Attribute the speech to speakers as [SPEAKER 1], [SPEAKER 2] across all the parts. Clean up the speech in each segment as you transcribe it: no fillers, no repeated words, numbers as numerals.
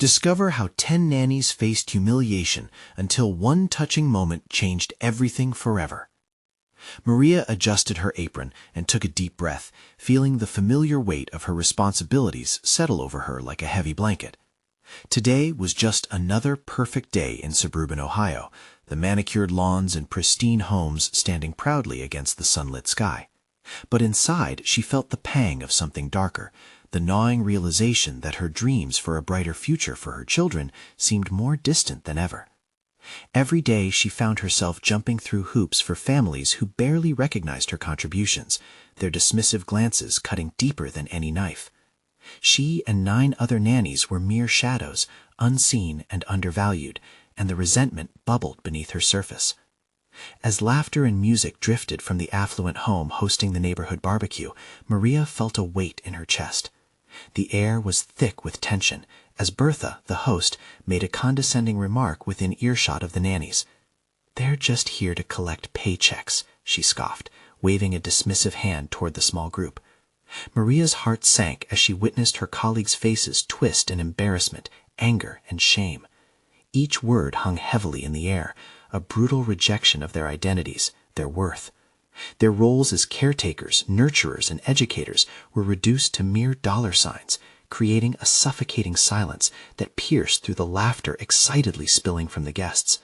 [SPEAKER 1] Discover how 10 nannies faced humiliation until one touching moment changed everything forever. Maria adjusted her apron and took a deep breath, feeling the familiar weight of her responsibilities settle over her like a heavy blanket. Today was just another perfect day in suburban Ohio, the manicured lawns and pristine homes standing proudly against the sunlit sky. But inside, she felt the pang of something darker, the gnawing realization that her dreams for a brighter future for her children seemed more distant than ever. Every day she found herself jumping through hoops for families who barely recognized her contributions, their dismissive glances cutting deeper than any knife. She and 9 other nannies were mere shadows, unseen and undervalued, and the resentment bubbled beneath her surface. As laughter and music drifted from the affluent home hosting the neighborhood barbecue, Maria felt a weight in her chest. The air was thick with tension, as Bertha, the host, made a condescending remark within earshot of the nannies. "They're just here to collect paychecks," she scoffed, waving a dismissive hand toward the small group. Maria's heart sank as she witnessed her colleagues' faces twist in embarrassment, anger, and shame. Each word hung heavily in the air, a brutal rejection of their identities, their worth. Their roles as caretakers, nurturers, and educators were reduced to mere dollar signs, creating a suffocating silence that pierced through the laughter excitedly spilling from the guests.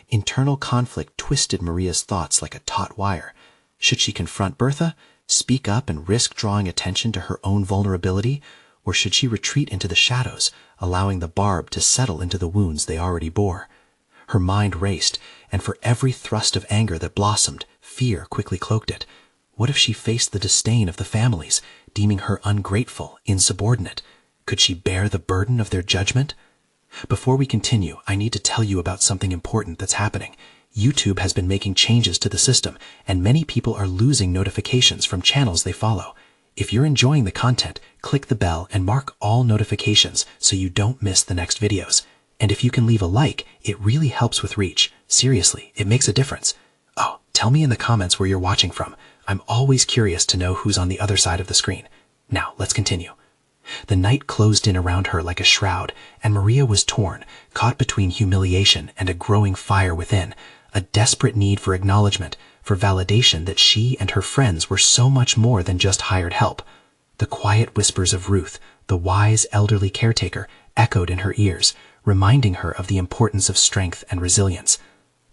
[SPEAKER 1] Internal conflict twisted Maria's thoughts like a taut wire. Should she confront Bertha, speak up and risk drawing attention to her own vulnerability, or should she retreat into the shadows, allowing the barb to settle into the wounds they already bore? Her mind raced, and for every thrust of anger that blossomed, fear quickly cloaked it. What if she faced the disdain of the families, deeming her ungrateful, insubordinate? Could she bear the burden of their judgment? Before we continue, I need to tell you about something important that's happening. YouTube has been making changes to the system, and many people are losing notifications from channels they follow. If you're enjoying the content, click the bell and mark all notifications so you don't miss the next videos. And if you can leave a like, it really helps with reach. Seriously, it makes a difference. Oh, tell me in the comments where you're watching from. I'm always curious to know who's on the other side of the screen. Now, let's continue. The night closed in around her like a shroud, and Maria was torn, caught between humiliation and a growing fire within, a desperate need for acknowledgment, for validation that she and her friends were so much more than just hired help. The quiet whispers of Ruth, the wise elderly caretaker, echoed in her ears, reminding her of the importance of strength and resilience.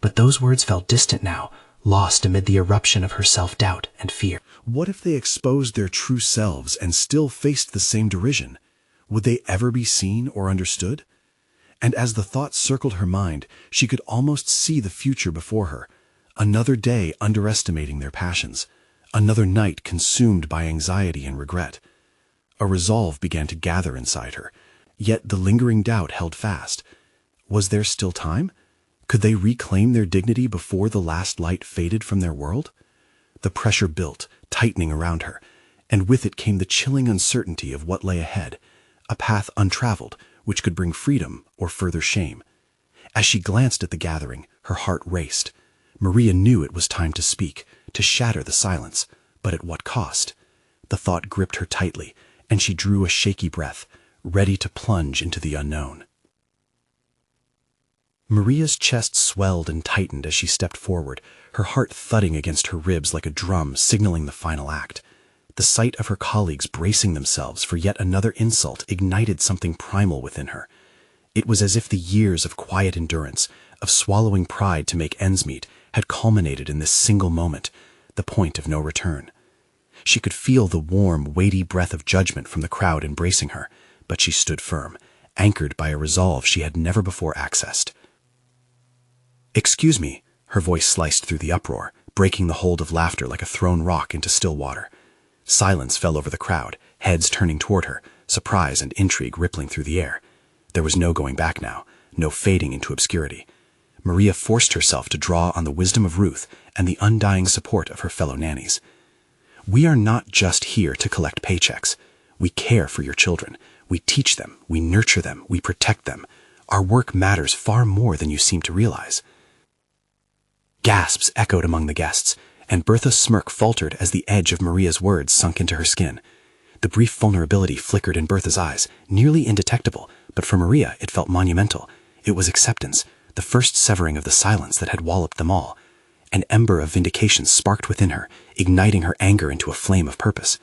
[SPEAKER 1] But those words felt distant now, lost amid the eruption of her self-doubt and fear.
[SPEAKER 2] What if they exposed their true selves and still faced the same derision? Would they ever be seen or understood? And as the thought circled her mind, she could almost see the future before her. Another day underestimating their passions. Another night consumed by anxiety and regret. A resolve began to gather inside her, yet the lingering doubt held fast. Was there still time? Could they reclaim their dignity before the last light faded from their world? The pressure built, tightening around her, and with it came the chilling uncertainty of what lay ahead, a path untraveled, which could bring freedom or further shame. As she glanced at the gathering, her heart raced. Maria knew it was time to speak, to shatter the silence, but at what cost? The thought gripped her tightly, and she drew a shaky breath, ready to plunge into the unknown. Maria's chest swelled and tightened as she stepped forward, her heart thudding against her ribs like a drum signaling the final act. The sight of her colleagues bracing themselves for yet another insult ignited something primal within her. It was as if the years of quiet endurance, of swallowing pride to make ends meet, had culminated in this single moment, the point of no return. She could feel the warm, weighty breath of judgment from the crowd embracing her, but she stood firm, anchored by a resolve she had never before accessed. "Excuse me," her voice sliced through the uproar, breaking the hold of laughter like a thrown rock into still water. Silence fell over the crowd, heads turning toward her, surprise and intrigue rippling through the air. There was no going back now, no fading into obscurity. Maria forced herself to draw on the wisdom of Ruth and the undying support of her fellow nannies. "We are not just here to collect paychecks. We care for your children. We teach them, we nurture them, we protect them. Our work matters far more than you seem to realize." Gasps echoed among the guests, and Bertha's smirk faltered as the edge of Maria's words sunk into her skin. The brief vulnerability flickered in Bertha's eyes, nearly indetectable, But for Maria, it felt monumental. It was acceptance, the first severing of the silence that had walloped them all. An ember of vindication sparked within her, igniting her anger into a flame of purpose.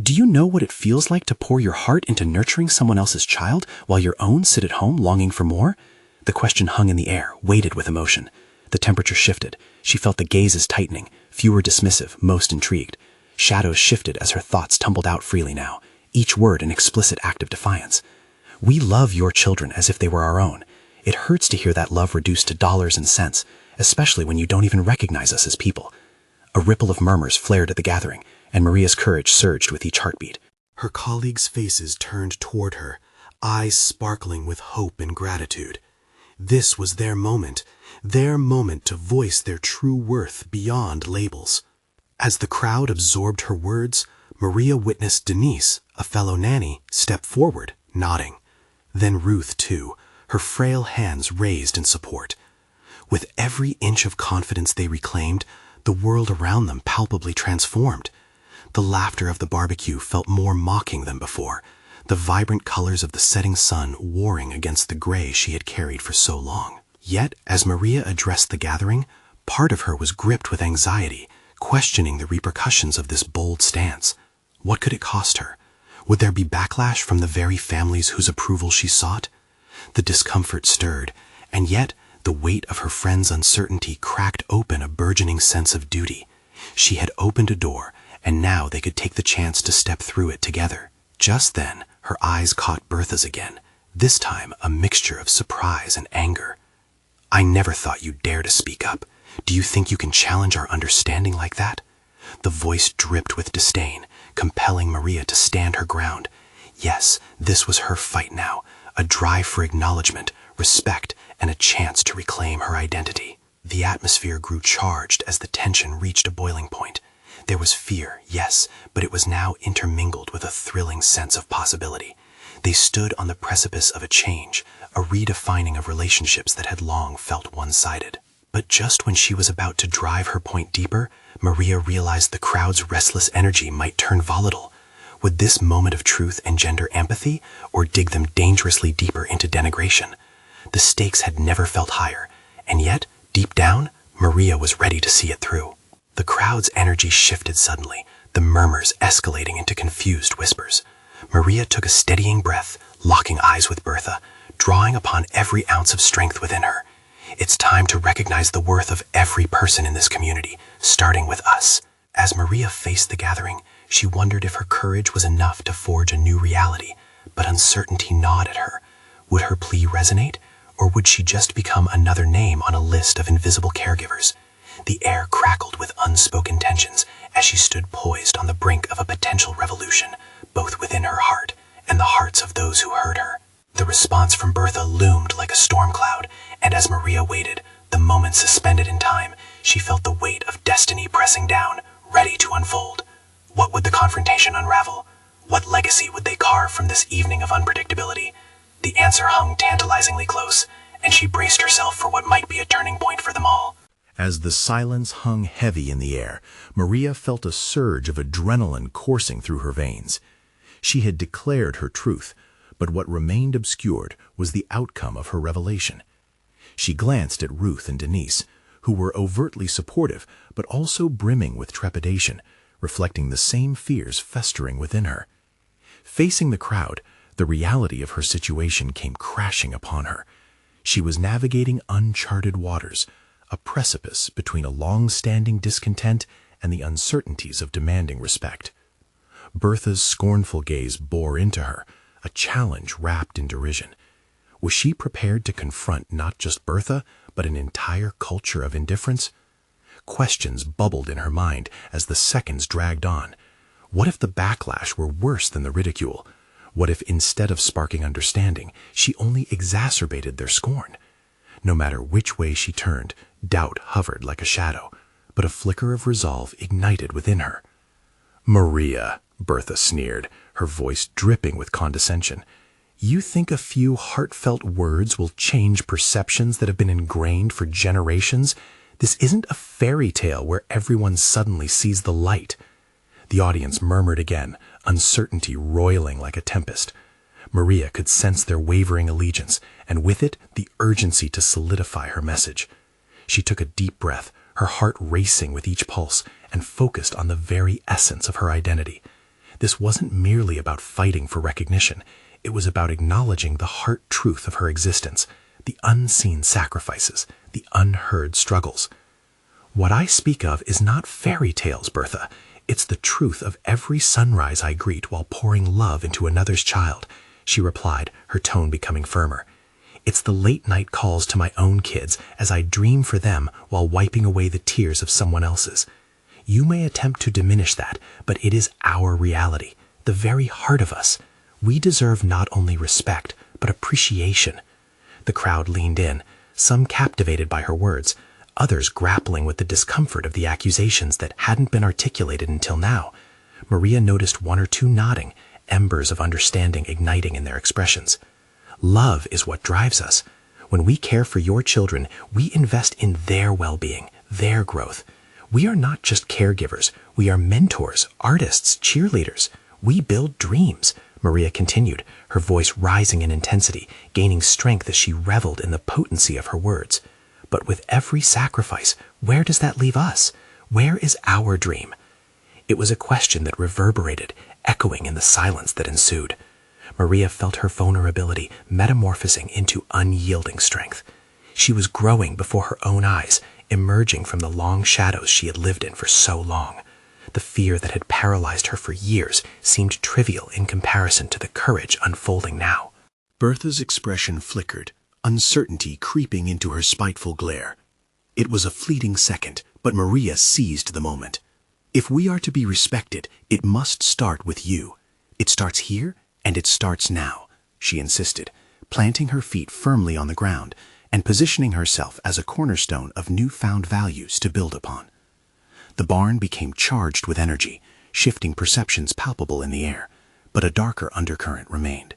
[SPEAKER 2] Do you know what it feels like to pour your heart into nurturing someone else's child while your own sit at home longing for more? The question hung in the air, weighted with emotion. The temperature shifted. She felt the gazes tightening, fewer dismissive, most intrigued. Shadows shifted as her thoughts tumbled out freely now, each word an explicit act of defiance. We love your children as if they were our own. It hurts to hear that love reduced to dollars and cents, especially when you don't even recognize us as people. A ripple of murmurs flared at the gathering, and Maria's courage surged with each heartbeat.
[SPEAKER 1] Her colleagues' faces turned toward her, eyes sparkling with hope and gratitude. This was their moment to voice their true worth beyond labels. As the crowd absorbed her words, Maria witnessed Denise, a fellow nanny, step forward, nodding. Then Ruth, too, her frail hands raised in support. With every inch of confidence they reclaimed, the world around them palpably transformed. The laughter of the barbecue felt more mocking than before, the vibrant colors of the setting sun warring against the gray she had carried for so long. Yet, as Maria addressed the gathering, part of her was gripped with anxiety, questioning the repercussions of this bold stance. What could it cost her? Would there be backlash from the very families whose approval she sought? The discomfort stirred, and yet the weight of her friend's uncertainty cracked open a burgeoning sense of duty. She had opened a door, and now they could take the chance to step through it together. Just then, her eyes caught Bertha's again, this time a mixture of surprise and anger. I never thought you'd dare to speak up. Do you think you can challenge our understanding like that? The voice dripped with disdain, compelling Maria to stand her ground. Yes, this was her fight now, a drive for acknowledgment, respect, and a chance to reclaim her identity. The atmosphere grew charged as the tension reached a boiling point. There was fear, yes, but it was now intermingled with a thrilling sense of possibility. They stood on the precipice of a change, a redefining of relationships that had long felt one-sided. But just when she was about to drive her point deeper, Maria realized the crowd's restless energy might turn volatile. Would this moment of truth engender empathy, or dig them dangerously deeper into denigration? The stakes had never felt higher, and yet, deep down, Maria was ready to see it through. The crowd's energy shifted suddenly, the murmurs escalating into confused whispers. Maria took a steadying breath, locking eyes with Bertha, drawing upon every ounce of strength within her. It's time to recognize the worth of every person in this community, starting with us. As Maria faced the gathering, she wondered if her courage was enough to forge a new reality, but uncertainty gnawed at her. Would her plea resonate, or would she just become another name on a list of invisible caregivers? The air crackled with unspoken tensions as she stood poised on the brink of a potential revolution, both within her heart and the hearts of those who heard her. The response from Bertha loomed like a storm cloud, and as Maria waited, the moment suspended in time, she felt the weight of destiny pressing down, ready to unfold. What would the confrontation unravel? What legacy would they carve from this evening of unpredictability? The answer hung tantalizingly close, and she braced herself for what might be a turning point for them all. As the silence hung heavy in the air, Maria felt a surge of adrenaline coursing through her veins. She had declared her truth, but what remained obscured was the outcome of her revelation. She glanced at Ruth and Denise, who were overtly supportive but also brimming with trepidation, reflecting the same fears festering within her. Facing the crowd, the reality of her situation came crashing upon her. She was navigating uncharted waters, a precipice between a long-standing discontent and the uncertainties of demanding respect. Bertha's scornful gaze bore into her, a challenge wrapped in derision. Was she prepared to confront not just Bertha, but an entire culture of indifference? Questions bubbled in her mind as the seconds dragged on. What if the backlash were worse than the ridicule? What if instead of sparking understanding, she only exacerbated their scorn? No matter which way she turned, doubt hovered like a shadow, but a flicker of resolve ignited within her. "Maria," Bertha sneered, her voice dripping with condescension, "you think a few heartfelt words will change perceptions that have been ingrained for generations? This isn't a fairy tale where everyone suddenly sees the light." The audience murmured again, uncertainty roiling like a tempest.
[SPEAKER 2] Maria could sense their wavering allegiance, and with it, the urgency to solidify her message. She took a deep breath, her heart racing with each pulse, and focused on the very essence of her identity. This wasn't merely about fighting for recognition. It was about acknowledging the heart truth of her existence, the unseen sacrifices, the unheard struggles. What I speak of is not fairy tales, Bertha. It's the truth of every sunrise I greet while pouring love into another's child, she replied, her tone becoming firmer. It's the late-night calls to my own kids as I dream for them while wiping away the tears of someone else's. You may attempt to diminish that, but it is our reality, the very heart of us. We deserve not only respect, but appreciation. The crowd leaned in, some captivated by her words, others grappling with the discomfort of the accusations that hadn't been articulated until now. Maria noticed one or two nodding, embers of understanding igniting in their expressions. Love is what drives us. When we care for your children, we invest in their well-being, their growth. We are not just caregivers. We are mentors, artists, cheerleaders. We build dreams, Maria continued, her voice rising in intensity, gaining strength as she reveled in the potency of her words. But with every sacrifice, where does that leave us? Where is our dream? It was a question that reverberated, echoing in the silence that ensued. Maria felt her vulnerability metamorphosing into unyielding strength. She was growing before her own eyes, emerging from the long shadows she had lived in for so long. The fear that had paralyzed her for years seemed trivial in comparison to the courage unfolding now.
[SPEAKER 1] Bertha's expression flickered, uncertainty creeping into her spiteful glare. It was a fleeting second, but Maria seized the moment. If we are to be respected, it must start with you. It starts here, and it starts now, she insisted, planting her feet firmly on the ground and positioning herself as a cornerstone of newfound values to build upon. The barn became charged with energy, shifting perceptions palpable in the air, but a darker undercurrent remained.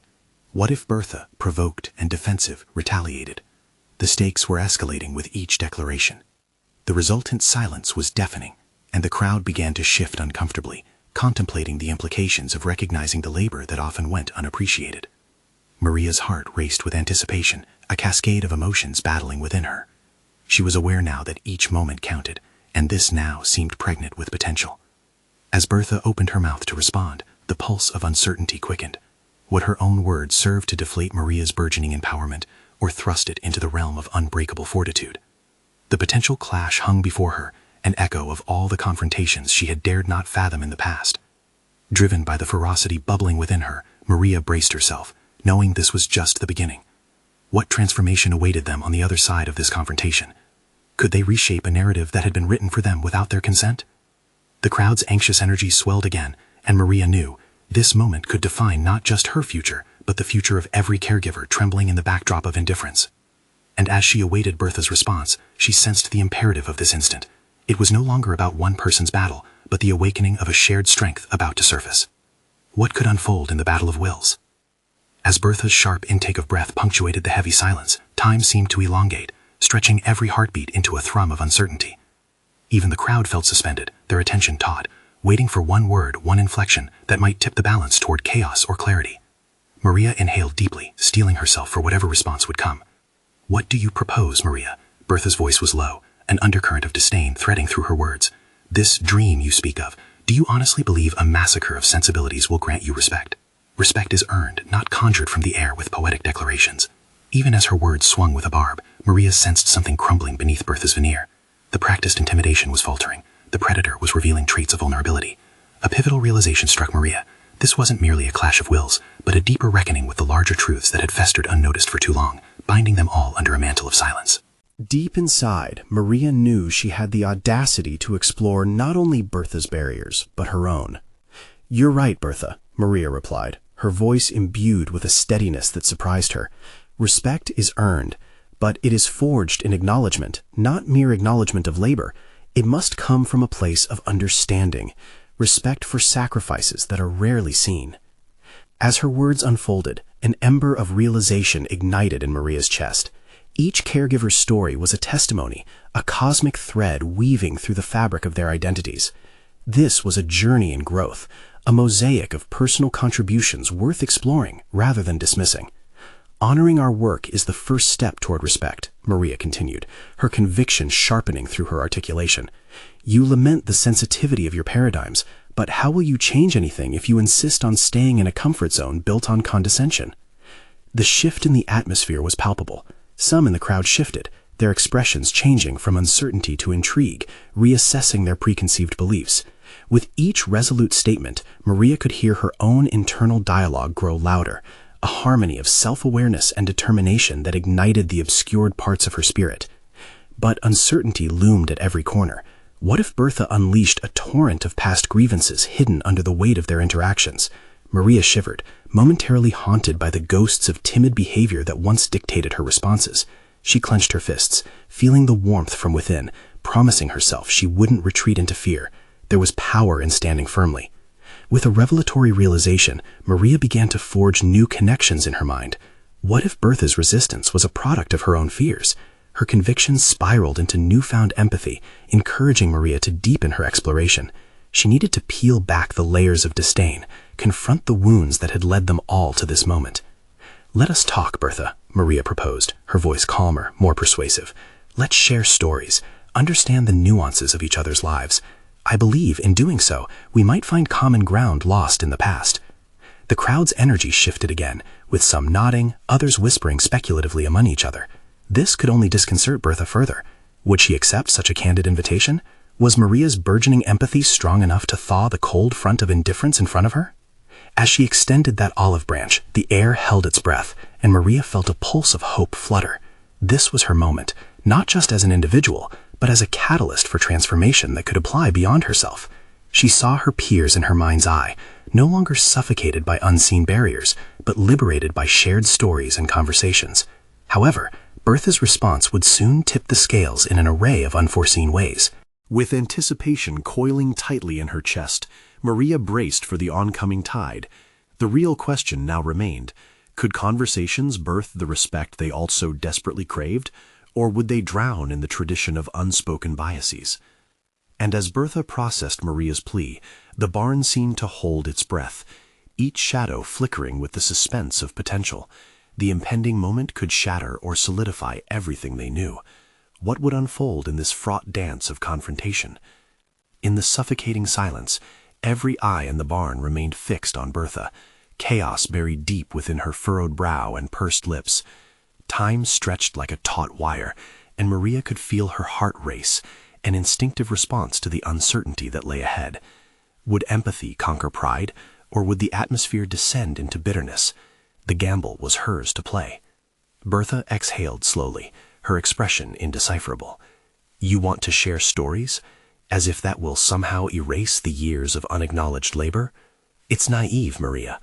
[SPEAKER 1] What if Bertha, provoked and defensive, retaliated? The stakes were escalating with each declaration. The resultant silence was deafening, and the crowd began to shift uncomfortably, contemplating the implications of recognizing the labor that often went unappreciated. Maria's heart raced with anticipation, a cascade of emotions battling within her. She was aware now that each moment counted, and this now seemed pregnant with potential. As Bertha opened her mouth to respond, the pulse of uncertainty quickened. Would her own words serve to deflate Maria's burgeoning empowerment, or thrust it into the realm of unbreakable fortitude? The potential clash hung before her, an echo of all the confrontations she had dared not fathom in the past. Driven by the ferocity bubbling within her, Maria braced herself, knowing this was just the beginning. What transformation awaited them on the other side of this confrontation? Could they reshape a narrative that had been written for them without their consent? The crowd's anxious energy swelled again, and Maria knew this moment could define not just her future, but the future of every caregiver trembling in the backdrop of indifference. And as she awaited Bertha's response, she sensed the imperative of this instant. It was no longer about one person's battle, but the awakening of a shared strength about to surface. What could unfold in the battle of wills? As Bertha's sharp intake of breath punctuated the heavy silence, time seemed to elongate, stretching every heartbeat into a thrum of uncertainty. Even the crowd felt suspended, their attention taut, waiting for one word, one inflection that might tip the balance toward chaos or clarity. Maria inhaled deeply, steeling herself for whatever response would come. "What do you propose, Maria?" Bertha's voice was low, an undercurrent of disdain threading through her words. "This dream you speak of, do you honestly believe a massacre of sensibilities will grant you respect? Respect is earned, not conjured from the air with poetic declarations." Even as her words swung with a barb, Maria sensed something crumbling beneath Bertha's veneer. The practiced intimidation was faltering. The predator was revealing traits of vulnerability. A pivotal realization struck Maria. This wasn't merely a clash of wills, but a deeper reckoning with the larger truths that had festered unnoticed for too long, binding them all under a mantle of silence.
[SPEAKER 2] Deep inside, Maria knew she had the audacity to explore not only Bertha's barriers, but her own. "You're right, Bertha," Maria replied, her voice imbued with a steadiness that surprised her. "Respect is earned, but it is forged in acknowledgment, not mere acknowledgment of labor. It must come from a place of understanding, respect for sacrifices that are rarely seen." As her words unfolded, an ember of realization ignited in Maria's chest. Each caregiver's story was a testimony, a cosmic thread weaving through the fabric of their identities. This was a journey in growth, a mosaic of personal contributions worth exploring rather than dismissing. Honoring our work is the first step toward respect, Maria continued, her conviction sharpening through her articulation. You lament the sensitivity of your paradigms, but how will you change anything if you insist on staying in a comfort zone built on condescension? The shift in the atmosphere was palpable. Some in the crowd shifted, their expressions changing from uncertainty to intrigue, reassessing their preconceived beliefs. With each resolute statement, Maria could hear her own internal dialogue grow louder, a harmony of self-awareness and determination that ignited the obscured parts of her spirit. But uncertainty loomed at every corner. What if Bertha unleashed a torrent of past grievances hidden under the weight of their interactions? Maria shivered, momentarily haunted by the ghosts of timid behavior that once dictated her responses. She clenched her fists, feeling the warmth from within, promising herself she wouldn't retreat into fear. There was power in standing firmly. With a revelatory realization, Maria began to forge new connections in her mind. What if Bertha's resistance was a product of her own fears? Her convictions spiraled into newfound empathy, encouraging Maria to deepen her exploration. She needed to peel back the layers of disdain, confront the wounds that had led them all to this moment. "Let us talk, Bertha," Maria proposed, her voice calmer, more persuasive. "Let's share stories, understand the nuances of each other's lives. I believe, in doing so, we might find common ground lost in the past." The crowd's energy shifted again, with some nodding, others whispering speculatively among each other. This could only disconcert Bertha further. Would she accept such a candid invitation? Was Maria's burgeoning empathy strong enough to thaw the cold front of indifference in front of her? As she extended that olive branch, the air held its breath, and Maria felt a pulse of hope flutter. This was her moment, not just as an individual, but as a catalyst for transformation that could apply beyond herself. She saw her peers in her mind's eye, no longer suffocated by unseen barriers, but liberated by shared stories and conversations. However, Bertha's response would soon tip the scales in an array of unforeseen ways.
[SPEAKER 1] With anticipation coiling tightly in her chest, Maria braced for the oncoming tide. The real question now remained: could conversations birth the respect they all so desperately craved, or would they drown in the tradition of unspoken biases? And as Bertha processed Maria's plea, the barn seemed to hold its breath, each shadow flickering with the suspense of potential. The impending moment could shatter or solidify everything they knew. What would unfold in this fraught dance of confrontation? In the suffocating silence, every eye in the barn remained fixed on Bertha, chaos buried deep within her furrowed brow and pursed lips. Time stretched like a taut wire, and Maria could feel her heart race, an instinctive response to the uncertainty that lay ahead. Would empathy conquer pride, or would the atmosphere descend into bitterness? The gamble was hers to play. Bertha exhaled slowly, her expression indecipherable. "You want to share stories? As if that will somehow erase the years of unacknowledged labor? It's naive, Maria."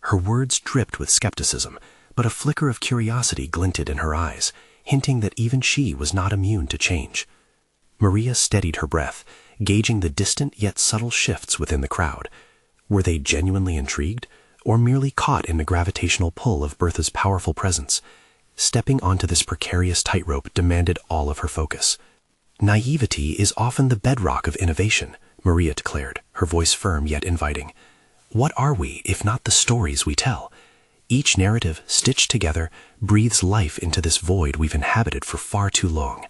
[SPEAKER 1] Her words dripped with skepticism, but a flicker of curiosity glinted in her eyes, hinting that even she was not immune to change. Maria steadied her breath, gauging the distant yet subtle shifts within the crowd. Were they genuinely intrigued, or merely caught in the gravitational pull of Bertha's powerful presence? Stepping onto this precarious tightrope demanded all of her focus. "Naivety is often the bedrock of innovation," Maria declared, her voice firm yet inviting. "What are we, if not the stories we tell? Each narrative, stitched together, breathes life into this void we've inhabited for far too long.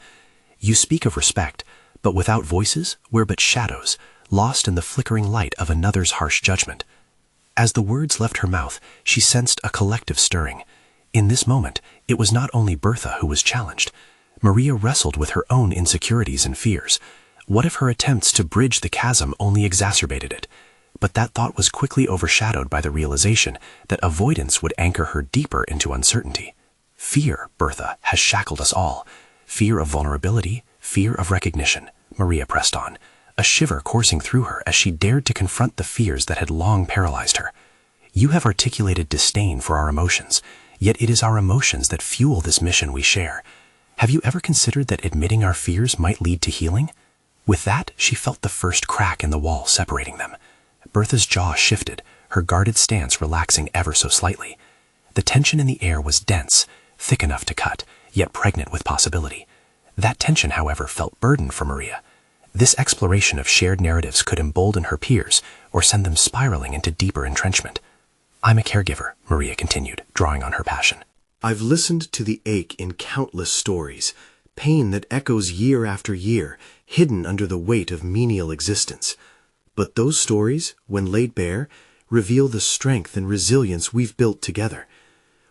[SPEAKER 1] You speak of respect, but without voices, we're but shadows, lost in the flickering light of another's harsh judgment." As the words left her mouth, she sensed a collective stirring. In this moment, it was not only Bertha who was challenged. Maria wrestled with her own insecurities and fears. What if her attempts to bridge the chasm only exacerbated it? But that thought was quickly overshadowed by the realization that avoidance would anchor her deeper into uncertainty. "Fear, Bertha, has shackled us all. Fear of vulnerability, fear of recognition," Maria pressed on, a shiver coursing through her as she dared to confront the fears that had long paralyzed her. "You have articulated disdain for our emotions, yet it is our emotions that fuel this mission we share. Have you ever considered that admitting our fears might lead to healing?" With that, she felt the first crack in the wall separating them. Bertha's jaw shifted, her guarded stance relaxing ever so slightly. The tension in the air was dense, thick enough to cut, yet pregnant with possibility. That tension, however, felt burdened for Maria. This exploration of shared narratives could embolden her peers,
[SPEAKER 3] or send them spiraling into deeper entrenchment. I'm a caregiver, Maria continued, drawing on her passion.
[SPEAKER 1] I've listened to the ache in countless stories, pain that echoes year after year, hidden under the weight of menial existence. But those stories, when laid bare, reveal the strength and resilience we've built together.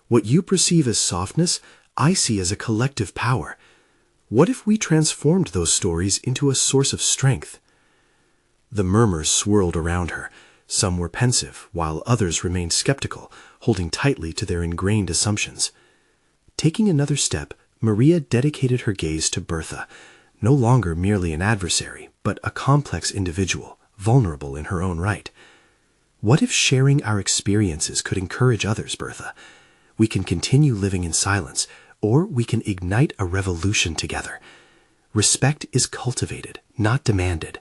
[SPEAKER 1] What you perceive as softness, I see as a collective power. What if we transformed those stories into a source of strength? The murmurs swirled around her. Some were pensive, while others remained skeptical, holding tightly to their ingrained assumptions. Taking another step, Maria dedicated her gaze to Bertha, no longer merely an adversary, but a complex individual, vulnerable in her own right. What if sharing our experiences could encourage others, Bertha? We can continue living in silence, or we can ignite a revolution together. Respect is cultivated, not demanded.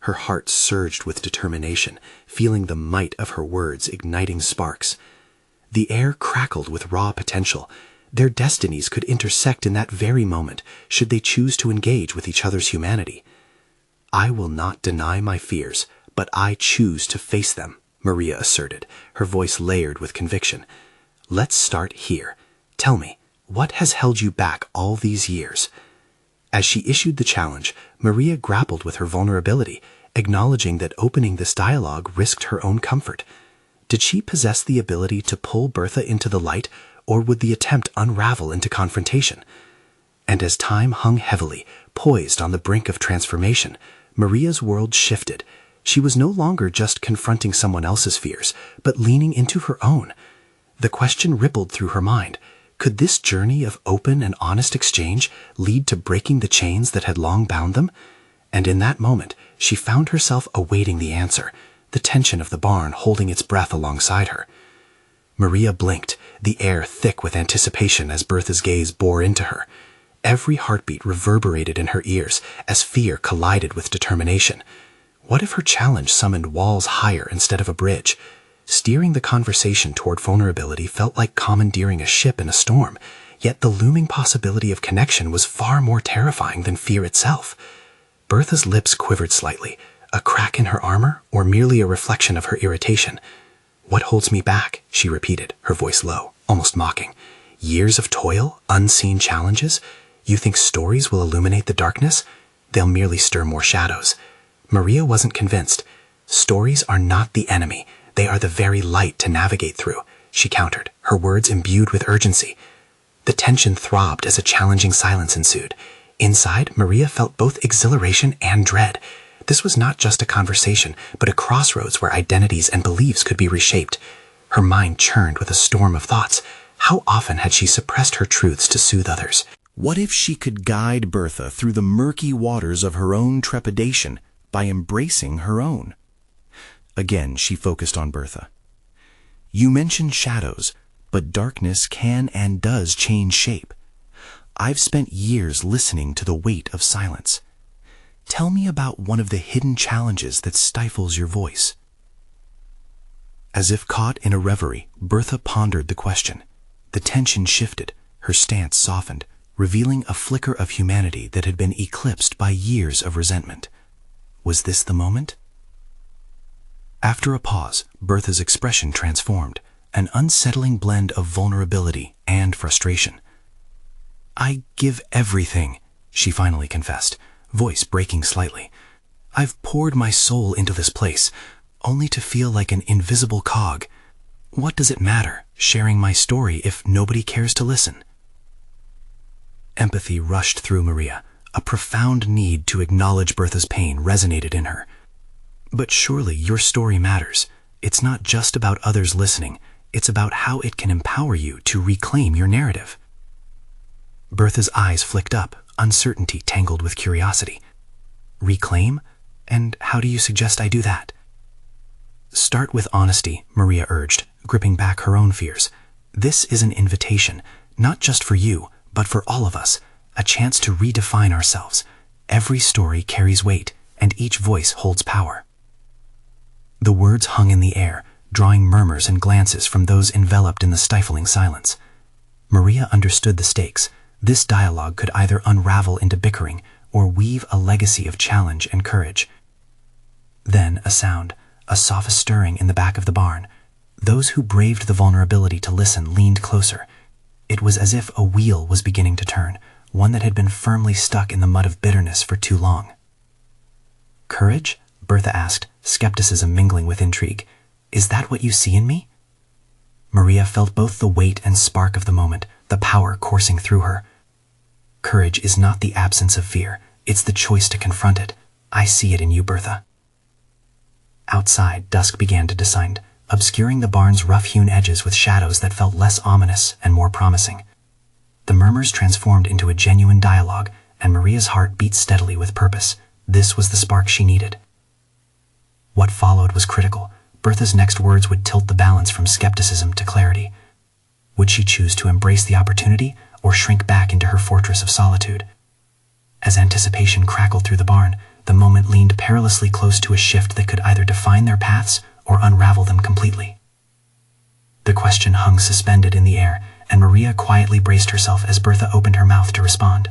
[SPEAKER 1] Her heart surged with determination, feeling the might of her words igniting sparks. The air crackled with raw potential. Their destinies could intersect in that very moment, should they choose to engage with each other's humanity. I will not deny my fears, but I choose to face them, Maria asserted, her voice layered with conviction. Let's start here. Tell me, what has held you back all these years? As she issued the challenge, Maria grappled with her vulnerability, acknowledging that opening this dialogue risked her own comfort. Did she possess the ability to pull Bertha into the light, or would the attempt unravel into confrontation? And as time hung heavily, poised on the brink of transformation, Maria's world shifted. She was no longer just confronting someone else's fears, but leaning into her own. The question rippled through her mind. Could this journey of open and honest exchange lead to breaking the chains that had long bound them? And in that moment, she found herself awaiting the answer, the tension of the barn holding its breath alongside her. Maria blinked, the air thick with anticipation as Bertha's gaze bore into her. Every heartbeat reverberated in her ears as fear collided with determination. What if her challenge summoned walls higher instead of a bridge? Steering the conversation toward vulnerability felt like commandeering a ship in a storm, yet the looming possibility of connection was far more terrifying than fear itself. Bertha's lips quivered slightly, a crack in her armor or merely a reflection of her irritation. What holds me back? She repeated, her voice low, almost mocking. Years of toil, unseen challenges? You think stories will illuminate the darkness? They'll merely stir more shadows. Maria wasn't convinced. Stories are not the enemy. They are the very light to navigate through, she countered, her words imbued with urgency. The tension throbbed as a challenging silence ensued. Inside, Maria felt both exhilaration and dread. This was not just a conversation, but a crossroads where identities and beliefs could be reshaped. Her mind churned with a storm of thoughts. How often had she suppressed her truths to soothe others? What if she could guide Bertha through the murky waters of her own trepidation by embracing her own? Again, she focused on Bertha. You mentioned shadows, but darkness can and does change shape. I've spent years listening to the weight of silence. Tell me about one of the hidden challenges that stifles your voice. As if caught in a reverie, Bertha pondered the question. The tension shifted, her stance softened, revealing a flicker of humanity that had been eclipsed by years of resentment. Was this the moment? After a pause, Bertha's expression transformed, an unsettling blend of vulnerability and frustration. I give everything, she finally confessed, voice breaking slightly. I've poured my soul into this place, only to feel like an invisible cog. What does it matter, sharing my story, if nobody cares to listen? Empathy rushed through Maria. A profound need to acknowledge Bertha's pain resonated in her. But surely your story matters. It's not just about others listening. It's about how it can empower you to reclaim your narrative. Bertha's eyes flicked up, uncertainty tangled with curiosity. Reclaim? And how do you suggest I do that? Start with honesty, Maria urged, gripping back her own fears. This is an invitation, not just for you, but for all of us, a chance to redefine ourselves. Every story carries weight, and each voice holds power. The words hung in the air, drawing murmurs and glances from those enveloped in the stifling silence. Maria understood the stakes. This dialogue could either unravel into bickering or weave a legacy of challenge and courage. Then a sound,
[SPEAKER 3] a soft stirring in the back of the barn. Those who braved the vulnerability to listen leaned closer. It was as if a wheel was beginning to turn, one that had been firmly stuck in the mud of bitterness for too long. "Courage?" Bertha asked, skepticism mingling with intrigue. "Is that what you see in me?" Maria felt both the weight and spark of the moment, the power coursing through her. "Courage is not the absence of fear. It's the choice to confront it. I see it in you, Bertha." Outside, dusk began to descend, obscuring the barn's rough-hewn edges with shadows that felt less ominous and more promising. The murmurs transformed into a genuine dialogue, and Maria's heart beat steadily with purpose. This was the spark she needed. What followed was critical. Bertha's next words would tilt the balance from skepticism to clarity. Would she choose to embrace the opportunity or shrink back into her fortress of solitude? As anticipation crackled through the barn, the moment leaned perilously close to a shift that could either define their paths or unravel them completely. The question hung suspended in the air, and Maria quietly braced herself as Bertha opened her mouth to respond.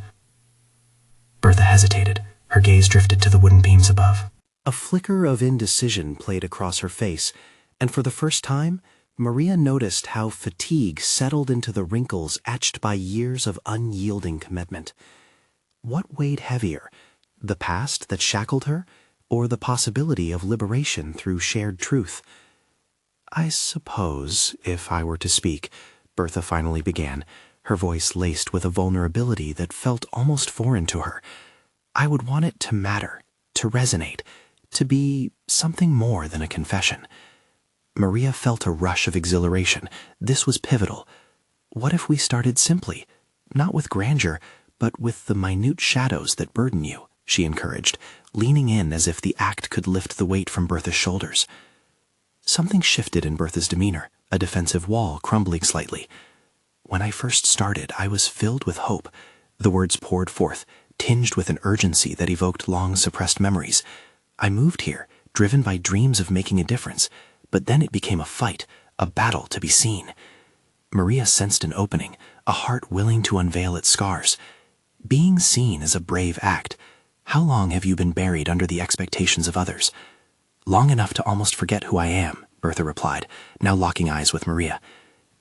[SPEAKER 3] Bertha hesitated. Her gaze drifted to the wooden beams above.
[SPEAKER 1] A flicker of indecision played across her face, and for the first time, Maria noticed how fatigue settled into the wrinkles etched by years of unyielding commitment. What weighed heavier, the past that shackled her, or the possibility of liberation through shared truth? "I suppose, if I were to speak," Bertha finally began, her voice laced with a vulnerability that felt almost foreign to her, "I would want it to matter, to resonate, to be something more than a confession." Maria felt a rush of exhilaration. This was pivotal. What if we started simply, not with grandeur, but with the minute shadows that burden you? She encouraged, leaning in as if the act could lift the weight from Bertha's shoulders. Something shifted in Bertha's demeanor, a defensive wall crumbling slightly. "When I first started, I was filled with hope." The words poured forth, tinged with an urgency that evoked long-suppressed memories. "I moved here, driven by dreams of making a difference, but then it became a fight, a battle to be seen." Maria sensed an opening, a heart willing to unveil its scars. Being seen is a brave act. How long have you been buried under the expectations of others? "Long enough to almost forget who I am," Bertha replied, now locking eyes with Maria.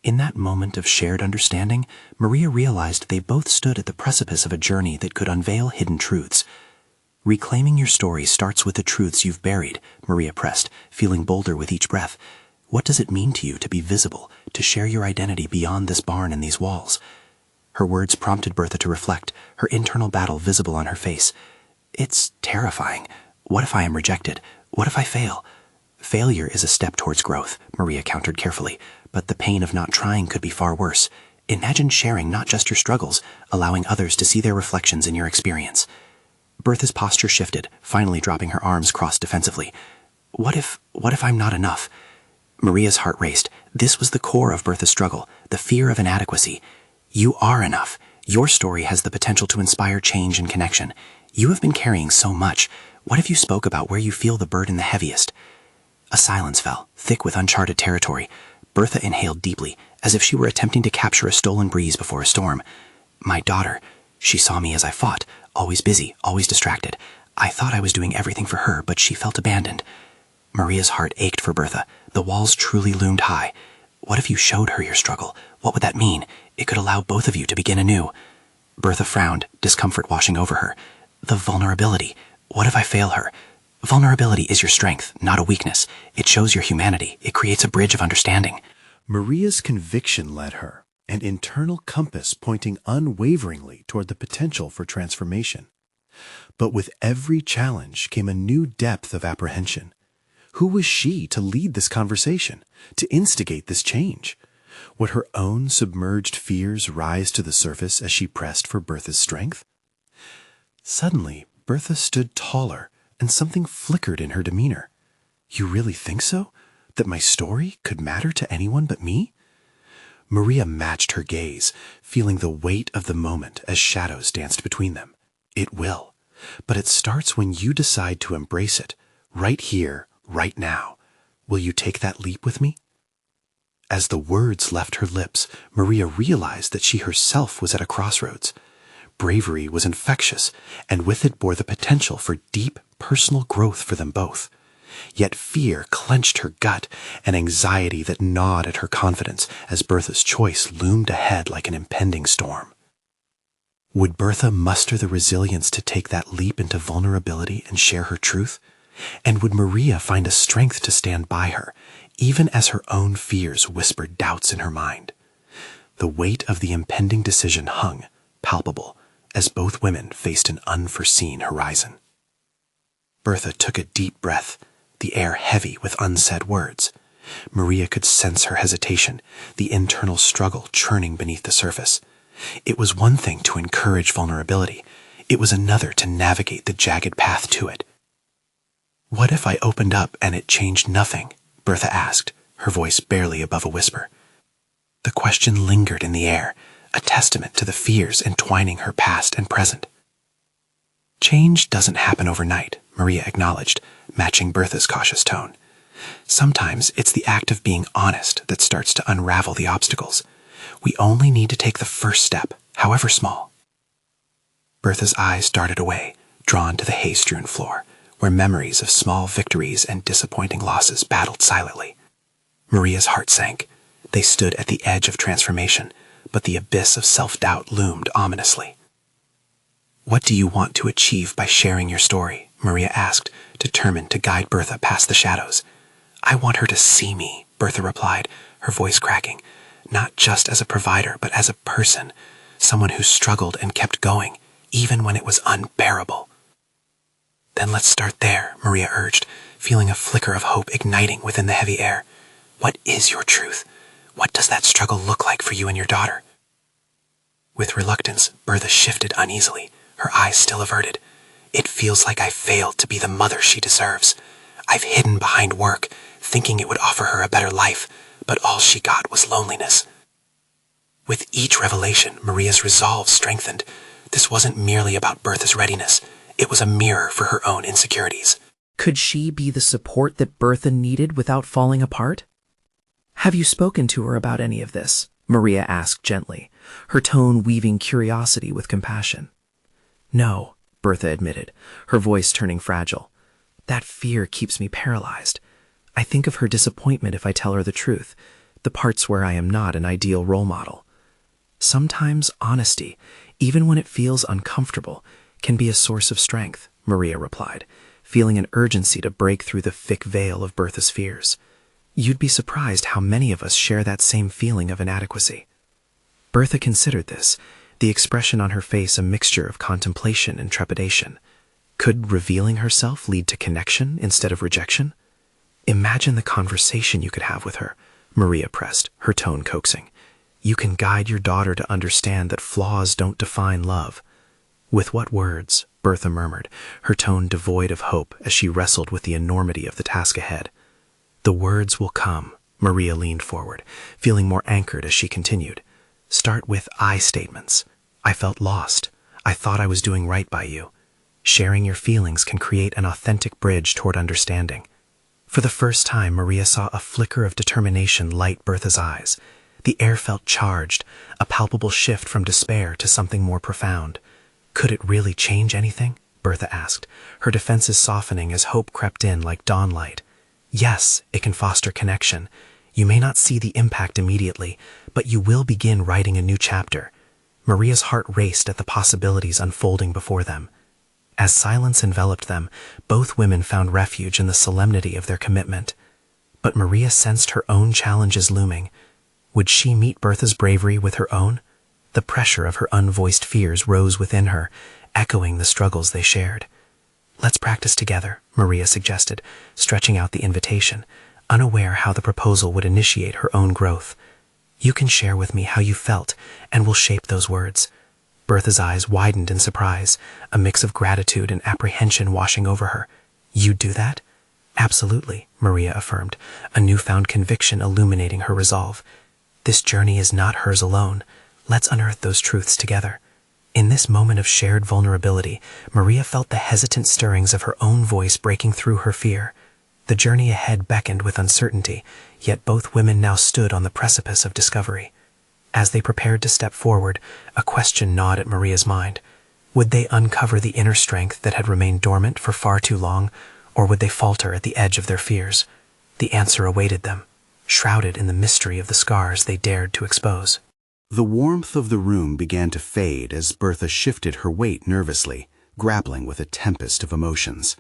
[SPEAKER 1] In that moment of shared understanding, Maria realized they both stood at the precipice of a journey that could unveil hidden truths. "Reclaiming your story starts with the truths you've buried," Maria pressed, feeling bolder with each breath. "What does it mean to you to be visible, to share your identity beyond this barn and these walls?" Her words prompted Bertha to reflect, her internal battle visible on her face. "It's terrifying. What if I am rejected? What if I fail?" "Failure is a step towards growth," Maria countered carefully, "but the pain of not trying could be far worse. Imagine sharing not just your struggles, allowing others to see their reflections in your experience." Bertha's posture shifted, finally dropping her arms crossed defensively. What if I'm not enough?" Maria's heart raced. This was the core of Bertha's struggle, the fear of inadequacy. "You are enough. Your story has the potential to inspire change and connection. You have been carrying so much. What if you spoke about where you feel the burden the heaviest?" A silence fell, thick with uncharted territory. Bertha inhaled deeply, as if she were attempting to capture a stolen breeze before a storm. "My daughter, she saw me as I fought, always busy, always distracted. I thought I was doing everything for her, but she felt abandoned." Maria's heart ached for Bertha. The walls truly loomed high. What if you showed her your struggle? What would that mean? It could allow both of you to begin anew. Bertha frowned, discomfort washing over her. "The vulnerability. What if I fail her?" "Vulnerability is your strength, not a weakness. It shows your humanity. It creates a bridge of understanding."
[SPEAKER 2] Maria's conviction led her, an internal compass pointing unwaveringly toward the potential for transformation. But with every challenge came a new depth of apprehension. Who was she to lead this conversation, to instigate this change? Would her own submerged fears rise to the surface as she pressed for Bertha's strength? Suddenly, Bertha stood taller, and something flickered in her demeanor. "You really think so? That my story could matter to anyone but me?" Maria matched her gaze, feeling the weight of the moment as shadows danced between them. "It will. But it starts when you decide to embrace it, right here, right now. Will you take that leap with me?" As the words left her lips, Maria realized that she herself was at a crossroads. Bravery was infectious, and with it bore the potential for deep personal growth for them both. Yet fear clenched her gut, and anxiety that gnawed at her confidence as Bertha's choice loomed ahead like an impending storm. Would Bertha muster the resilience to take that leap into vulnerability and share her truth? And would Maria find a strength to stand by her, even as her own fears whispered doubts in her mind? The weight of the impending decision hung, palpable, as both women faced an unforeseen horizon. Bertha took a deep breath, the air heavy with unsaid words. Maria could sense her hesitation, the internal struggle churning beneath the surface. It was one thing to encourage vulnerability. It was another to navigate the jagged path to it. "What if I opened up and it changed nothing?" Bertha asked, her voice barely above a whisper. The question lingered in the air, a testament to the fears entwining her past and present. "Change doesn't happen overnight," Maria acknowledged, matching Bertha's cautious tone. "Sometimes it's the act of being honest that starts to unravel the obstacles. We only need to take the first step, however small." Bertha's eyes darted away, drawn to the hay-strewn floor, where memories of small victories and disappointing losses battled silently. Maria's heart sank. They stood at the edge of transformation, but the abyss of self-doubt loomed ominously. "What do you want to achieve by sharing your story?" Maria asked, determined to guide Bertha past the shadows. "I want her to see me," Bertha replied, her voice cracking, "not just as a provider, but as a person, someone who struggled and kept going, even when it was unbearable." "Then let's start there," Maria urged, feeling a flicker of hope igniting within the heavy air. "What is your truth? What does that struggle look like for you and your daughter?" With reluctance, Bertha shifted uneasily, her eyes still averted. "It feels like I failed to be the mother she deserves. I've hidden behind work, thinking it would offer her a better life, but all she got was loneliness." With each revelation, Maria's resolve strengthened. This wasn't merely about Bertha's readiness. It was a mirror for her own insecurities.
[SPEAKER 4] Could she be the support that Bertha needed without falling apart? "Have you spoken to her about any of this?" Maria asked gently, her tone weaving curiosity with compassion. "No," Bertha admitted, her voice turning fragile. "That fear keeps me paralyzed. I think of her disappointment if I tell her the truth, the parts where I am not an ideal role model. Sometimes honesty, even when it feels uncomfortable, can be a source of strength," Maria replied, feeling an urgency to break through the thick veil of Bertha's fears. "You'd be surprised how many of us share that same feeling of inadequacy." Bertha considered this, the expression on her face a mixture of contemplation and trepidation. Could revealing herself lead to connection instead of rejection? "Imagine the conversation you could have with her," Maria pressed, her tone coaxing. "You can guide your daughter to understand that flaws don't define love." "With what words?" Bertha murmured, her tone devoid of hope as she wrestled with the enormity of the task ahead. "The words will come," Maria leaned forward, feeling more anchored as she continued. "Start with I statements. I felt lost. I thought I was doing right by you. Sharing your feelings can create an authentic bridge toward understanding." For the first time, Maria saw a flicker of determination light Bertha's eyes. The air felt charged, a palpable shift from despair to something more profound. "Could it really change anything?" Bertha asked, her defenses softening as hope crept in like dawn light. "Yes, it can foster connection. You may not see the impact immediately, but you will begin writing a new chapter." Maria's heart raced at the possibilities unfolding before them. As silence enveloped them, both women found refuge in the solemnity of their commitment. But Maria sensed her own challenges looming. Would she meet Bertha's bravery with her own? The pressure of her unvoiced fears rose within her, echoing the struggles they shared. "Let's practice together," Maria suggested, stretching out the invitation, unaware how the proposal would initiate her own growth. "You can share with me how you felt, and we'll shape those words." Bertha's eyes widened in surprise, a mix of gratitude and apprehension washing over her. "You'd do that?" "Absolutely," Maria affirmed, a newfound conviction illuminating her resolve. "This journey is not hers alone. Let's unearth those truths together." In this moment of shared vulnerability, Maria felt the hesitant stirrings of her own voice breaking through her fear. The journey ahead beckoned with uncertainty, yet both women now stood on the precipice of discovery. As they prepared to step forward, a question gnawed at Maria's mind. Would they uncover the inner strength that had remained dormant for far too long,
[SPEAKER 3] Or would they falter at the edge of their fears? The answer awaited them, shrouded in the mystery of the scars they dared to expose.
[SPEAKER 2] The warmth of the room began to fade as Bertha shifted her weight nervously, grappling with a tempest of emotions.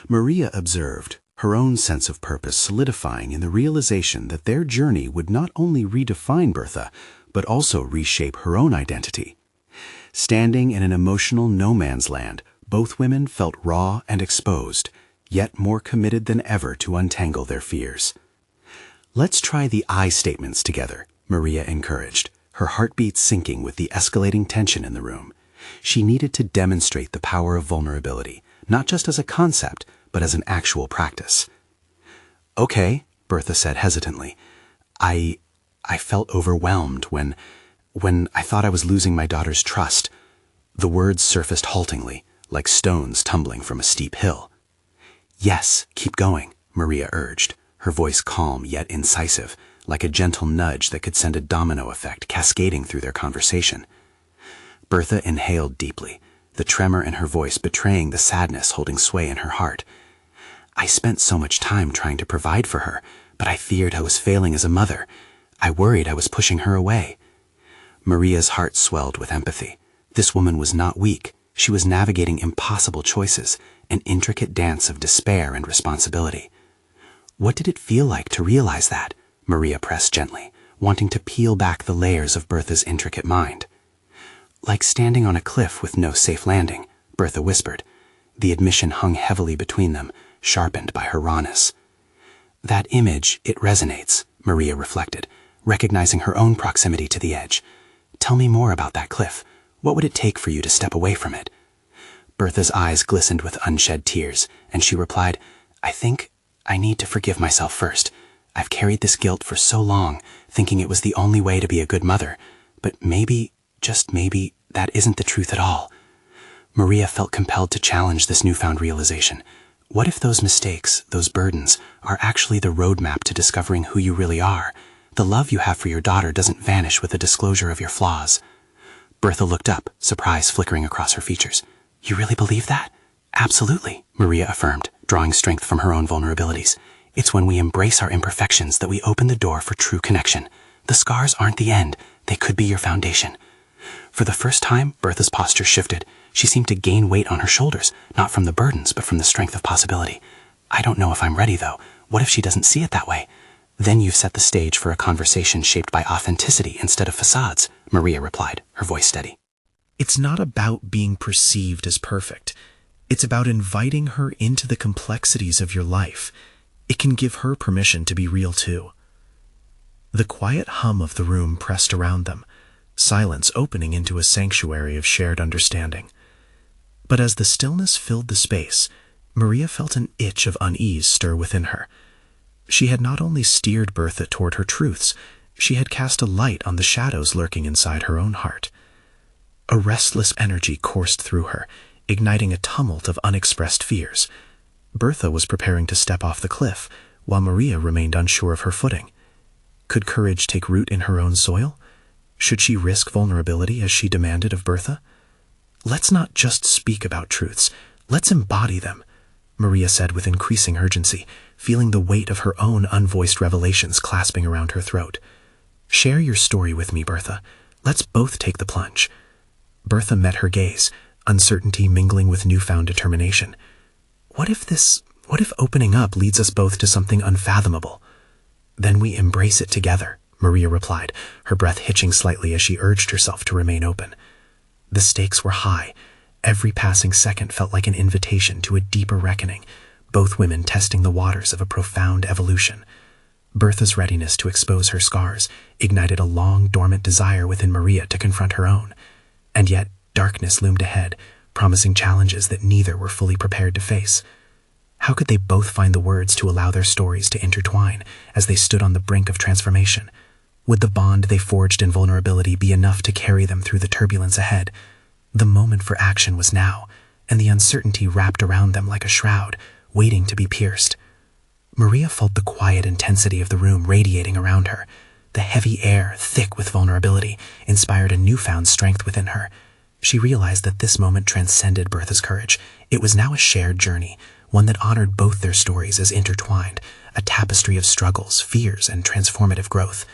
[SPEAKER 2] Maria observed, her own sense of purpose solidifying in the realization that their journey would not only redefine Bertha, but also reshape her own identity. Standing in an emotional no-man's land, both women felt raw and exposed, yet more committed than ever to untangle their fears. "Let's try the I statements together," Maria encouraged, her heartbeat sinking with the escalating tension in the room. She needed to demonstrate the power of vulnerability, not just as a concept, but as an actual practice. "Okay," Bertha said hesitantly. I felt overwhelmed when I thought I was losing my daughter's trust." The words surfaced haltingly, like stones tumbling from a steep hill. "Yes, keep going," Maria urged, her voice calm yet incisive, like a gentle nudge that could send a domino effect cascading through their conversation. Bertha inhaled deeply, the tremor in her voice betraying the sadness holding sway in her heart. "I spent so much time trying to provide for her, but I feared I was failing as a mother. I worried I was pushing her away." Maria's heart swelled with empathy. This woman was not weak. She was navigating impossible choices, an intricate dance of despair and responsibility. "What did it feel like to realize that?" Maria pressed gently, wanting to peel back the layers of Bertha's intricate mind. "Like standing on a cliff with no safe landing," Bertha whispered. The admission hung heavily between them, sharpened by her rawness. "That image, it resonates," Maria reflected, recognizing her own proximity to the edge. "Tell me more about that cliff. What would it take for you to step away from it?" Bertha's eyes glistened with unshed tears, and she replied, "I think I need to forgive myself first. I've carried this guilt for so long, thinking it was the only way to be a good mother. But maybe, just maybe, that isn't the truth at all." Maria felt compelled to challenge this newfound realization. What if those mistakes, those burdens, are actually the roadmap to discovering who you really are? The love you have for your daughter doesn't vanish with the disclosure of your flaws. Bertha looked up, surprise flickering across her features. "You really believe that?" "Absolutely," Maria affirmed, drawing strength from her own vulnerabilities. "It's when we embrace our imperfections that we open the door for true connection. The scars aren't the end. They could be your foundation." For the first time, Bertha's posture shifted. She seemed to gain weight on her shoulders, not from the burdens, but from the strength of possibility. "I don't know if I'm ready, though. What if she doesn't see it that way?" "Then you've set the stage for a conversation shaped by authenticity instead of facades," Maria replied, her voice steady.
[SPEAKER 1] It's not about being perceived as perfect. It's about inviting her into the complexities of your life. It can give her permission to be real too. The quiet hum of the room pressed around them, silence opening into a sanctuary of shared understanding. But as the stillness filled the space, Maria felt an itch of unease stir within her. She had not only steered Bertha toward her truths, she had cast a light on the shadows lurking inside her own heart. A restless energy coursed through her, igniting a tumult of unexpressed fears. Bertha was preparing to step off the cliff, while Maria remained unsure of her footing. Could courage take root in her own soil? Should she risk vulnerability as she demanded of Bertha? "Let's not just speak about truths, let's embody them," Maria said with increasing urgency, feeling the weight of her own unvoiced revelations clasping around her throat. "Share your story with me, Bertha. Let's both take the plunge." Bertha met her gaze, uncertainty mingling with newfound determination. What if opening up leads us both to something unfathomable? "Then we embrace it together," Maria replied, her breath hitching slightly as she urged herself to remain open. The stakes were high. Every passing second felt like an invitation to a deeper reckoning, both women testing the waters of a profound evolution. Bertha's readiness to expose her scars ignited a long, dormant desire within Maria to confront her own. And yet, darkness loomed ahead, promising challenges that neither were fully prepared to face. How could they both find the words to allow their stories to intertwine as they stood on the brink of transformation? Would the bond they forged in vulnerability be enough to carry them through the turbulence ahead? The moment for action was now, and the uncertainty wrapped around them like a shroud, waiting to be pierced. Maria felt the quiet intensity of the room radiating around her. The heavy air, thick with vulnerability, inspired a newfound strength within her. She realized that this moment transcended Bertha's courage. It was now a shared journey,
[SPEAKER 3] one that honored both their stories as intertwined, a tapestry of struggles, fears, and transformative growth.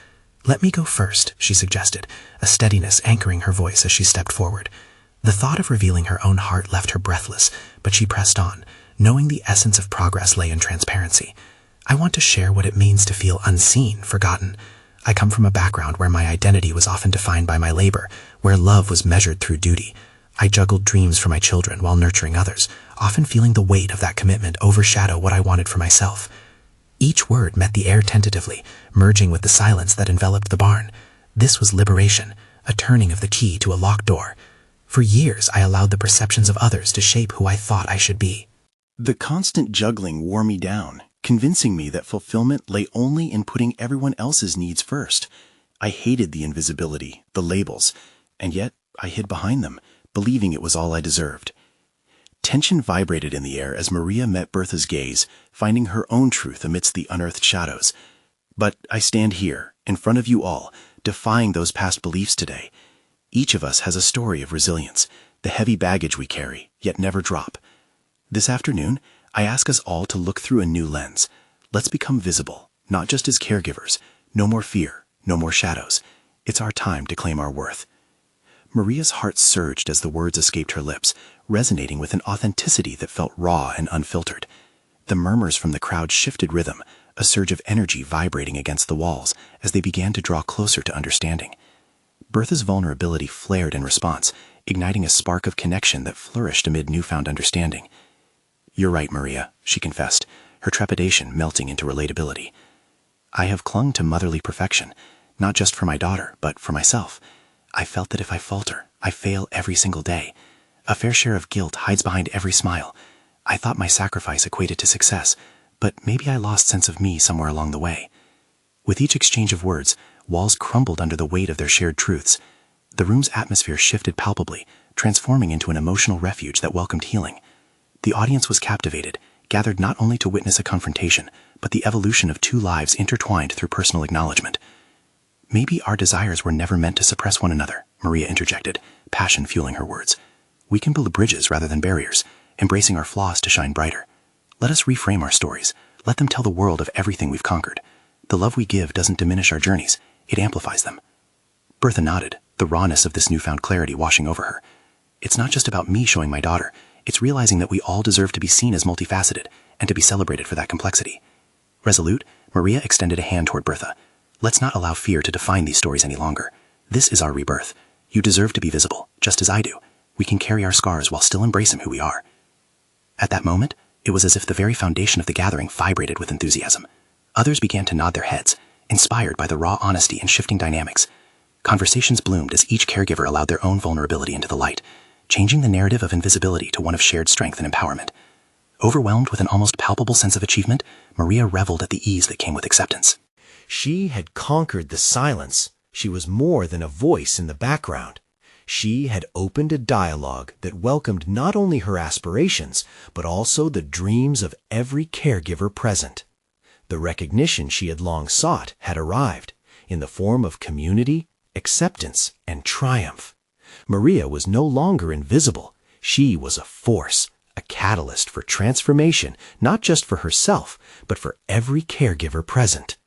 [SPEAKER 3] "Let me go first," she suggested, a steadiness anchoring her voice as she stepped forward. The thought of revealing her own heart left her breathless, but she pressed on, knowing the essence of progress lay in transparency. "I want to share what it means to feel unseen, forgotten. I come from a background where my identity was often defined by my labor, where love was measured through duty. I juggled dreams for my children while nurturing others, often feeling the weight of that commitment overshadow what I wanted for myself." Each word met the air tentatively, merging with the silence that enveloped the barn. This was liberation, a turning of the key to a locked door. For years, I allowed the perceptions of others to shape who I thought I should be.
[SPEAKER 1] The constant juggling wore me down, convincing me that fulfillment lay only in putting everyone else's needs first. I hated the invisibility, the labels, and yet I hid behind them, believing it was all I deserved. Tension vibrated in the air as Maria met Bertha's gaze, finding her own truth amidst the unearthed shadows. But I stand here, in front of you all, defying those past beliefs today. Each of us has a story of resilience, the heavy baggage we carry, yet never drop. This afternoon, I ask us all to look through a new lens. Let's become visible, not just as caregivers. No more fear, no more shadows. It's our time to claim our worth. Maria's heart surged as the words escaped her lips, resonating with an authenticity that felt raw and unfiltered. The murmurs from the crowd shifted rhythm, a surge of energy vibrating against the walls as they began to draw closer to understanding. Bertha's vulnerability flared in response, igniting a spark of connection that flourished amid newfound understanding. "You're right, Maria," she confessed, her trepidation melting into relatability. "I have clung to motherly perfection, not just for my daughter, but for myself. I felt that if I falter, I fail every single day. A fair share of guilt hides behind every smile. I thought my sacrifice equated to success, but maybe I lost sense of me somewhere along the way." With each exchange of words, walls crumbled under the weight of their shared truths. The room's atmosphere shifted palpably, transforming into an emotional refuge that welcomed healing. The audience was captivated, gathered not only to witness a confrontation, but the evolution of two lives intertwined through personal acknowledgment. "Maybe our desires were never meant to suppress one another," Maria interjected, passion fueling her words. "We can build bridges rather than barriers, embracing our flaws to shine brighter. Let us reframe our stories. Let them tell the world of everything we've conquered. The love we give doesn't diminish our journeys, it amplifies them." Bertha nodded, the rawness of this newfound clarity washing over her. "It's not just about me showing my daughter. It's realizing that we all deserve to be seen as multifaceted and to be celebrated for that complexity." Resolute, Maria extended a hand toward Bertha. "Let's not allow fear to define these stories any longer. This is our rebirth. You deserve to be visible, just as I do. We can carry our scars while still embracing who we are." At that moment, it was as if the very foundation of the gathering vibrated with enthusiasm. Others began to nod their heads, inspired by the raw honesty and shifting dynamics. Conversations bloomed as each caregiver allowed their own vulnerability into the light, changing the narrative of invisibility to one of shared strength and empowerment. Overwhelmed with an almost palpable sense of achievement, Maria reveled at the ease that came with acceptance. She had conquered the silence. She was more than a voice in the background. She had opened a dialogue that welcomed not only her aspirations, but also the dreams of every caregiver present. The recognition she had long sought had arrived, in the form of community, acceptance, and triumph. Maria was no longer invisible. She was a force, a catalyst for transformation, not just for herself, but for every caregiver present.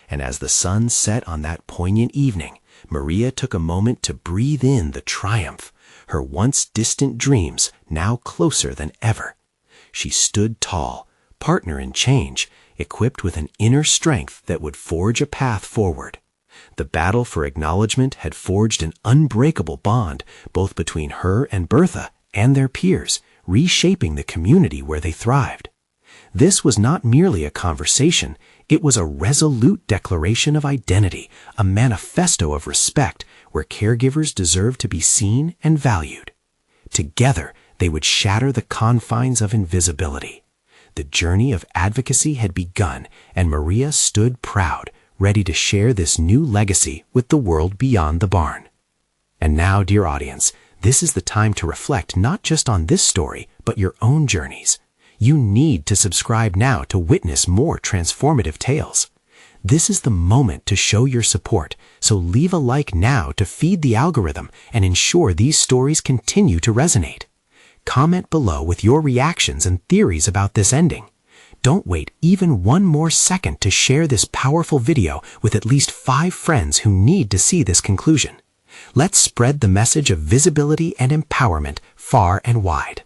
[SPEAKER 1] And as the sun set on that poignant evening, Maria took a moment to breathe in the triumph, her once distant dreams now closer than ever. She stood tall, partner in change, equipped with an inner strength that would forge a path forward. The battle for acknowledgment had forged an unbreakable bond both between her and Bertha and their peers, reshaping the community where they thrived. This was not merely a conversation, it was a resolute declaration of identity, a manifesto of respect where caregivers deserve to be seen and valued. Together, they would shatter the confines of invisibility. The journey of advocacy had begun, and Maria stood proud, ready to share this new legacy with the world beyond the barn. And now, dear audience, this is the time to reflect not just on this story, but your own journeys. You need to subscribe now to witness more transformative tales. This is the moment to show your support, so leave a like now to feed the algorithm and ensure these stories continue to resonate.
[SPEAKER 3] comment below with your reactions and theories about this ending. Don't wait even one more second to share this powerful video with at least 5 friends who need to see this conclusion. Let's spread the message of visibility and empowerment far and wide.